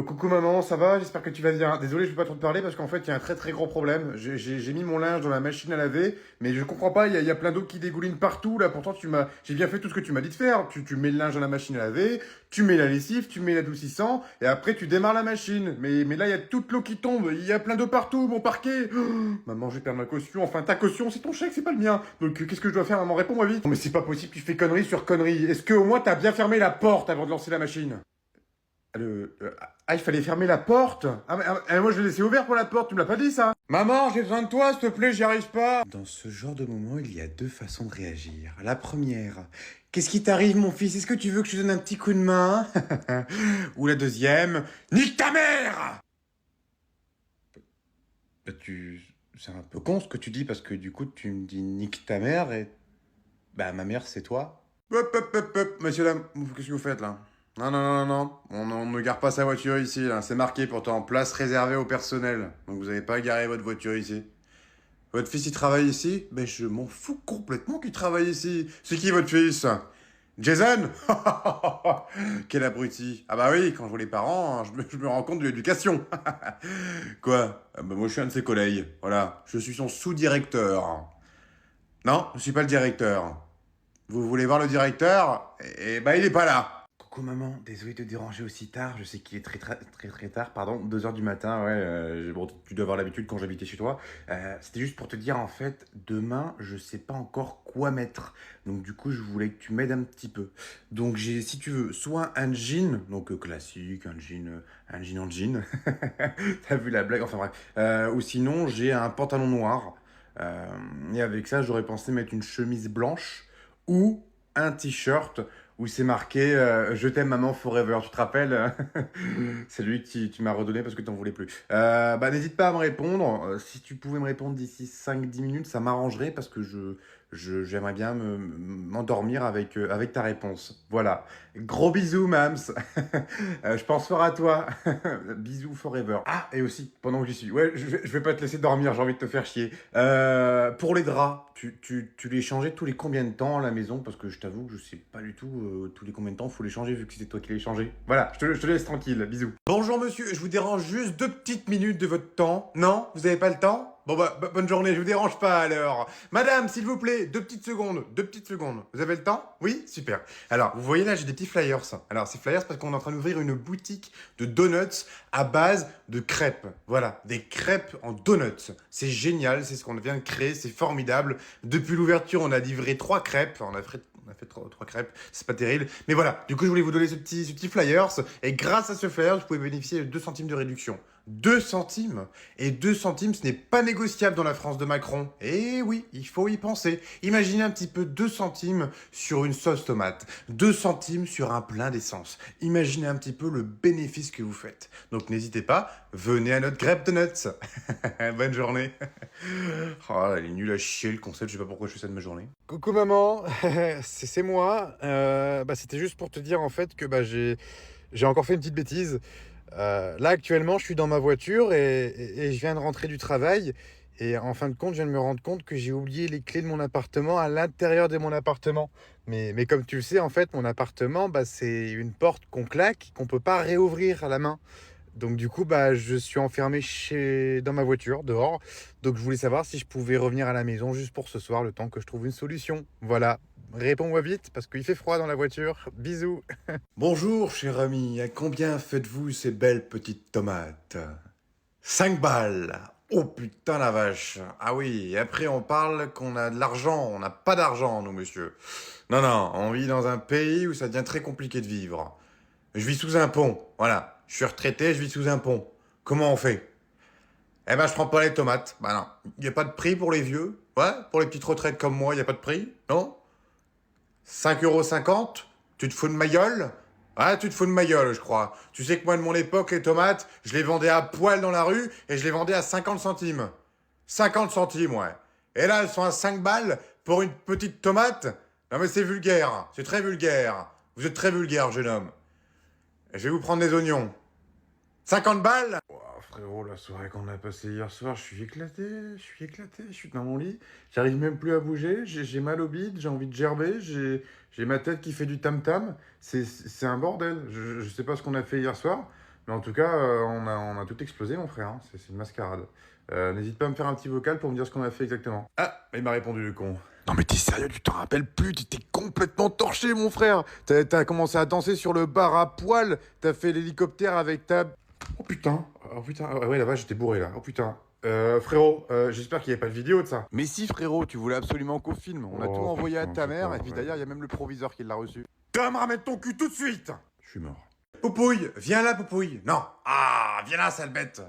Coucou maman, ça va? J'espère que tu vas bien. Désolé, je vais pas trop te parler parce qu'en fait, il y a un très très gros problème. J'ai mis mon linge dans la machine à laver, mais je comprends pas, il y a plein d'eau qui dégouline partout là. Pourtant, j'ai bien fait tout ce que tu m'as dit de faire. Tu mets le linge dans la machine à laver, tu mets la lessive, tu mets l'adoucissant, et après tu démarres la machine. Mais là, il y a toute l'eau qui tombe, il y a plein d'eau partout, mon parquet. Oh, maman, je vais perdre ma caution. Enfin, ta caution, c'est ton chèque, c'est pas le mien. Donc, qu'est-ce que je dois faire, maman? Réponds-moi vite. Non, mais c'est pas possible, tu fais connerie sur connerie. Est-ce que au moins t'as bien fermé la porte avant de lancer la machine? Ah, il fallait fermer la porte. Moi je l'ai laissé ouvert pour la porte, tu me l'as pas dit ça? Maman, j'ai besoin de toi, s'il te plaît, j'y arrive pas. Dans ce genre de moment, il y a deux façons de réagir. La première, qu'est-ce qui t'arrive mon fils? Est-ce que tu veux que je te donne un petit coup de main? Ou la deuxième, nique ta mère! C'est un peu con ce que tu dis parce que du coup tu me dis nique ta mère et... Bah ma mère c'est toi. Hop, messieurs, dames, qu'est-ce que vous faites là? Non, non, non, non, on ne gare pas sa voiture ici, là. C'est marqué pourtant, place réservée au personnel. Donc vous n'avez pas garé votre voiture ici. Votre fils, il travaille ici? Ben je m'en fous complètement qu'il travaille ici. C'est qui votre fils? Jason? Quel abruti. Ah bah oui, quand je vois les parents, je me rends compte de l'éducation. Quoi? Ah bah moi je suis un de ses collègues, voilà. Je suis son sous-directeur. Non, je suis pas le directeur. Vous voulez voir le directeur? Eh ben, il est pas là. Coucou maman, désolé de te déranger aussi tard. Je sais qu'il est très tard, pardon, 2 heures du matin, ouais. Bon, tu dois avoir l'habitude quand j'habitais chez toi. C'était juste pour te dire, en fait, demain, je sais pas encore quoi mettre. Donc, du coup, je voulais que tu m'aides un petit peu. Donc, j'ai, si tu veux, soit un jean, donc classique, un jean en jean. T'as vu la blague? Enfin bref. Ou sinon, j'ai un pantalon noir. Euh, et avec ça, j'aurais pensé mettre une chemise blanche ou un t-shirt où c'est marqué Je t'aime maman forever. Tu te rappelles? C'est lui que tu m'as redonné parce que t'en voulais plus. Bah, n'hésite pas à me répondre. Si tu pouvais me répondre d'ici 5-10 minutes, ça m'arrangerait parce que j'aimerais bien m'endormir avec ta réponse. Voilà. Gros bisous, Mams. Je pense fort à toi. Bisous forever. Ah, et aussi, pendant que j'y suis. Ouais, je vais pas te laisser dormir, j'ai envie de te faire chier. Pour les draps, tu les changeais tous les combien de temps à la maison? Parce que je t'avoue que je sais pas du tout tous les combien de temps faut les changer vu que c'était toi qui les changé. Voilà, je te laisse tranquille. Bisous. Bonjour monsieur, je vous dérange juste 2 petites minutes de votre temps. Non? Vous avez pas le temps? Bon bah, bonne journée, je vous dérange pas alors. Madame, s'il vous plaît, 2 petites secondes, 2 petites secondes. Vous avez le temps? Oui? Super. Alors, vous voyez là, j'ai des petits flyers. Alors, ces flyers, parce qu'on est en train d'ouvrir une boutique de donuts à base de crêpes. Voilà, des crêpes en donuts. C'est génial, c'est ce qu'on vient de créer, c'est formidable. Depuis l'ouverture, on a livré 3 crêpes. On a fait trois crêpes, c'est pas terrible. Mais voilà, du coup, je voulais vous donner ce petit flyers. Et grâce à ce flyers, vous pouvez bénéficier de 2 centimes de réduction. 2 centimes. Et 2 centimes, ce n'est pas négociable dans la France de Macron. Et oui, il faut y penser. Imaginez un petit peu 2 centimes sur une sauce tomate. 2 centimes sur un plein d'essence. Imaginez un petit peu le bénéfice que vous faites. Donc n'hésitez pas, venez à notre crêpe de nuts. Bonne journée. Oh, elle est nulle à chier le concept, je sais pas pourquoi je fais ça de ma journée. Coucou maman, c'est moi. C'était juste pour te dire en fait que j'ai encore fait une petite bêtise. Là, actuellement, je suis dans ma voiture et je viens de rentrer du travail. Et en fin de compte, je viens de me rendre compte que j'ai oublié les clés de mon appartement à l'intérieur de mon appartement. Mais comme tu le sais, en fait, mon appartement, c'est une porte qu'on claque, qu'on peut pas réouvrir à la main. Donc du coup, je suis enfermé dans ma voiture, dehors. Donc je voulais savoir si je pouvais revenir à la maison juste pour ce soir, le temps que je trouve une solution. Voilà. Réponds-moi vite, parce qu'il fait froid dans la voiture. Bisous. Bonjour, cher ami. À combien faites-vous ces belles petites tomates? 5 balles. Oh putain la vache. Ah oui, et après on parle qu'on a de l'argent. On n'a pas d'argent, nous, monsieur. Non, non, on vit dans un pays où ça devient très compliqué de vivre. Je vis sous un pont, voilà. Je suis retraité, je vis sous un pont. Comment on fait? Eh ben, je prends pas les tomates. Bah non. Il n'y a pas de prix pour les vieux. Ouais, pour les petites retraites comme moi, il n'y a pas de prix. Non? 5,50 €? Tu te fous de ma gueule? Ouais, tu te fous de ma gueule, je crois. Tu sais que moi, de mon époque, les tomates, je les vendais à poil dans la rue et je les vendais à 50 centimes. 50 centimes, ouais. Et là, elles sont à 5 balles pour une petite tomate? Non mais c'est vulgaire. C'est très vulgaire. Vous êtes très vulgaire, jeune homme. Je vais vous prendre des oignons. 50 balles? Ouah, frérot, la soirée qu'on a passée hier soir, je suis dans mon lit, j'arrive même plus à bouger, j'ai mal au bide, j'ai envie de gerber, j'ai ma tête qui fait du tam-tam, c'est un bordel, je sais pas ce qu'on a fait hier soir, Mais en tout cas, on a tout explosé, mon frère. Hein. C'est une mascarade. N'hésite pas à me faire un petit vocal pour me dire ce qu'on a fait exactement. Ah, il m'a répondu, le con. Non mais t'es sérieux, tu t'en rappelles plus, tu t'es complètement torché, mon frère. T'as commencé à danser sur le bar à poil, t'as fait l'hélicoptère avec ta... Oh putain, ouais, la vache, j'étais bourré là, oh putain. Frérot, j'espère qu'il n'y avait pas de vidéo de ça. Mais si, frérot, tu voulais absolument qu'au film. On a tout envoyé à ta mère, et puis d'ailleurs, il y a même le proviseur qui l'a reçu. Tom, ramène ton cul tout de suite. Je suis mort. Poupouille, viens là, Poupouille. Non. Ah, viens là, sale bête.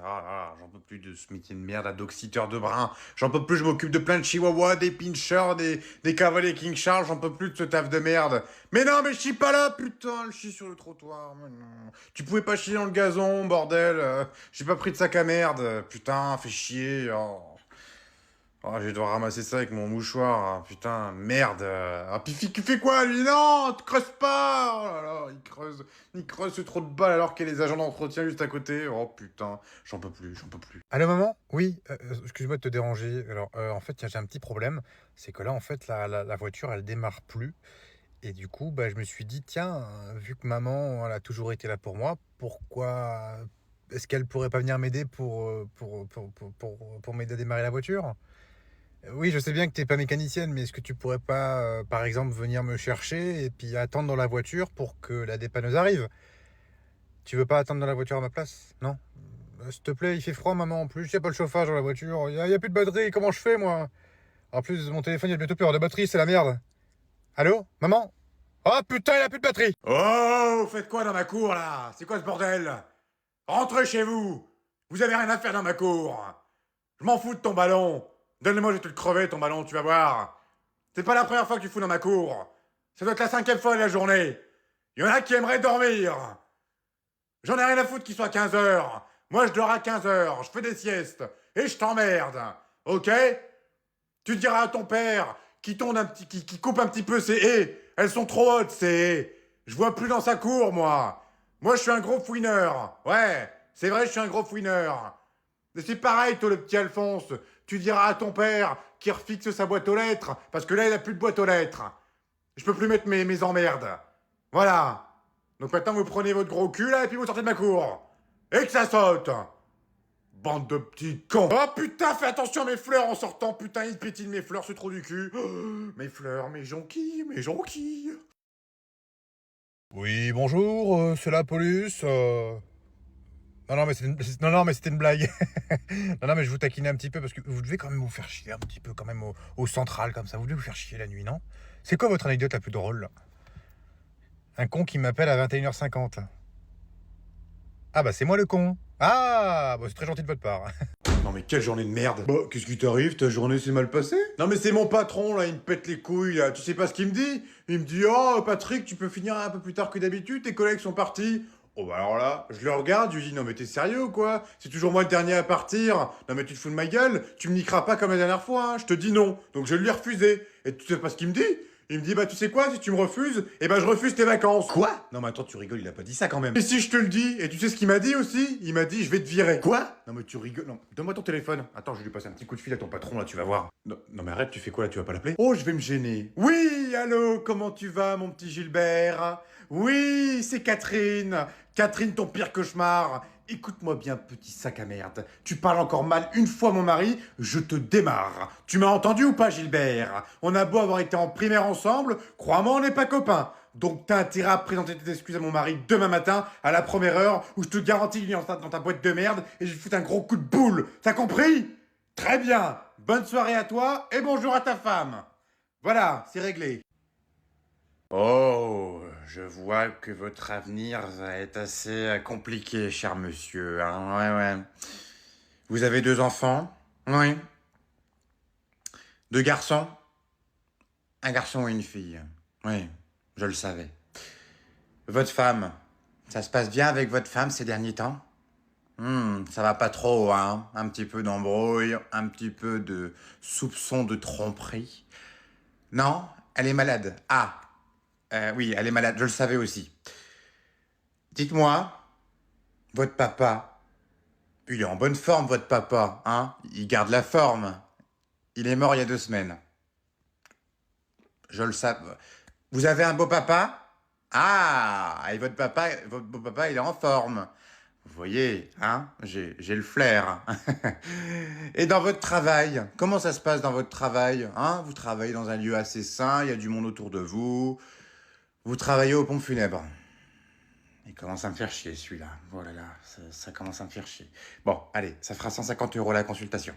J'en peux plus de ce métier de merde à doxiteur de brin. J'en peux plus, je m'occupe de plein de chihuahuas, des pinchers, des cavaliers King Charles. J'en peux plus de ce taf de merde. Mais non, mais je chie pas là, putain, je chie sur le trottoir. Mais non. Tu pouvais pas chier dans le gazon, bordel. J'ai pas pris de sac à merde. Putain, fais chier. Oh, je vais devoir ramasser ça avec mon mouchoir. Ah, putain, merde. Ah, puis tu fais quoi, lui? Non, te creuse pas. Oh là là, il creuse ce trou de balle alors qu'il y a les agents d'entretien juste à côté. Oh putain, j'en peux plus. Allô maman? Oui, excuse-moi de te déranger. Alors en fait, j'ai un petit problème, c'est que là en fait la voiture elle démarre plus et du coup bah, je me suis dit tiens, vu que maman elle a toujours été là pour moi, pourquoi est-ce qu'elle pourrait pas venir m'aider pour m'aider à démarrer la voiture? Oui, je sais bien que t'es pas mécanicienne, mais est-ce que tu pourrais pas par exemple venir me chercher et puis attendre dans la voiture pour que la dépanneuse arrive? Tu veux pas attendre dans la voiture à ma place? Non? S'il te plaît, il fait froid, maman. En plus, il n'y a pas le chauffage dans la voiture. Il y a plus de batterie. Comment je fais, moi? En plus, mon téléphone, il y a bientôt plus de batterie. C'est la merde. Allô? Maman? Oh putain, il a plus de batterie! Oh, vous faites quoi dans ma cour là? C'est quoi ce bordel? Rentrez chez vous. Vous avez rien à faire dans ma cour. Je m'en fous de ton ballon. Donne-le-moi, je vais te le crever ton ballon, tu vas voir. C'est pas la première fois que tu fous dans ma cour. Ça doit être la 5e fois de la journée. Il y en a qui aimeraient dormir. J'en ai rien à foutre qu'il soit 15 heures. Moi, je dors à 15 heures. Je fais des siestes. Et je t'emmerde. Ok? Tu diras à ton père qui coupe un petit peu ses haies. Elles sont trop hautes, ces haies. Je vois plus dans sa cour, moi. Moi, je suis un gros fouineur. Ouais, c'est vrai, je suis un gros fouineur. Mais c'est pareil, toi, le petit Alphonse. Tu diras à ton père qu'il refixe sa boîte aux lettres. Parce que là, il a plus de boîte aux lettres. Je peux plus mettre mes emmerdes. Voilà. Donc maintenant, vous prenez votre gros cul, là, et puis vous sortez de ma cour. Et que ça saute. Bande de petits cons. Oh putain, fais attention à mes fleurs en sortant. Putain, il pétine mes fleurs, ce trou du cul. Oh, mes fleurs, mes jonquilles, mes jonquilles. Oui, bonjour, c'est la police. Non, non, mais c'était une blague. Non, non, mais je vous taquinais un petit peu parce que vous devez quand même vous faire chier un petit peu quand même au central comme ça. Vous devez vous faire chier la nuit, non? C'est quoi votre anecdote la plus drôle là? Un con qui m'appelle à 21h50. Ah bah c'est moi le con. Ah, bah c'est très gentil de votre part. Non mais quelle journée de merde. Bah, qu'est-ce qui t'arrive? Ta journée s'est mal passée? Non mais c'est mon patron là, il me pète les couilles là. Tu sais pas ce qu'il me dit? Il me dit oh Patrick, tu peux finir un peu plus tard que d'habitude, tes collègues sont partis. Oh bah alors là, je le regarde, je lui dis non mais t'es sérieux ou quoi? C'est toujours moi le dernier à partir. Non mais tu te fous de ma gueule, tu me niqueras pas comme la dernière fois, hein. Je te dis non. Donc je lui ai refusé. Et tu sais pas ce qu'il me dit? Il me dit bah tu sais quoi, si tu me refuses, eh ben je refuse tes vacances. Quoi? Non mais attends, tu rigoles, il a pas dit ça quand même. Et si je te le dis, et tu sais ce qu'il m'a dit aussi? Il m'a dit je vais te virer. Quoi? Non mais tu rigoles, non, donne-moi ton téléphone. Attends, je vais lui passer un petit coup de fil à ton patron là, tu vas voir. Non, non mais arrête, tu fais quoi là, tu vas pas l'appeler? Oh, je vais me gêner. Oui, allô, comment tu vas mon petit Gilbert? Oui, c'est Catherine. Catherine, ton pire cauchemar. Écoute-moi bien, petit sac à merde. Tu parles encore mal une fois mon mari, je te démarre. Tu m'as entendu ou pas, Gilbert? On a beau avoir été en primaire ensemble, crois-moi, on n'est pas copains. Donc t'as intérêt à présenter tes excuses à mon mari demain matin, à la première heure, où je te garantis qu'il est enceinte dans ta boîte de merde, et je lui fous un gros coup de boule. T'as compris? Très bien. Bonne soirée à toi, et bonjour à ta femme. Voilà, c'est réglé. Oh, je vois que votre avenir va être assez compliqué, cher monsieur. Hein. Ouais, ouais. Vous avez 2 enfants? Oui. 2 garçons? Un garçon et une fille. Oui, je le savais. Votre femme? Ça se passe bien avec votre femme ces derniers temps? Ça va pas trop, hein. Un petit peu d'embrouille, un petit peu de soupçon de tromperie. Non? Elle est malade. Ah, oui, elle est malade, je le savais aussi. Dites-moi, votre papa, il est en bonne forme, votre papa, hein? Il garde la forme. Il est mort il y a 2 semaines. Je le savais. Vous avez un beau papa? Ah, et votre beau papa, il est en forme. Vous voyez, hein, j'ai le flair. Et dans votre travail, comment ça se passe dans votre travail, hein? Vous travaillez dans un lieu assez sain, il y a du monde autour de vous. Vous travaillez aux pompes funèbres. Il commence à me faire chier celui-là. Oh là là, ça commence à me faire chier. Bon, allez, ça fera 150 € la consultation.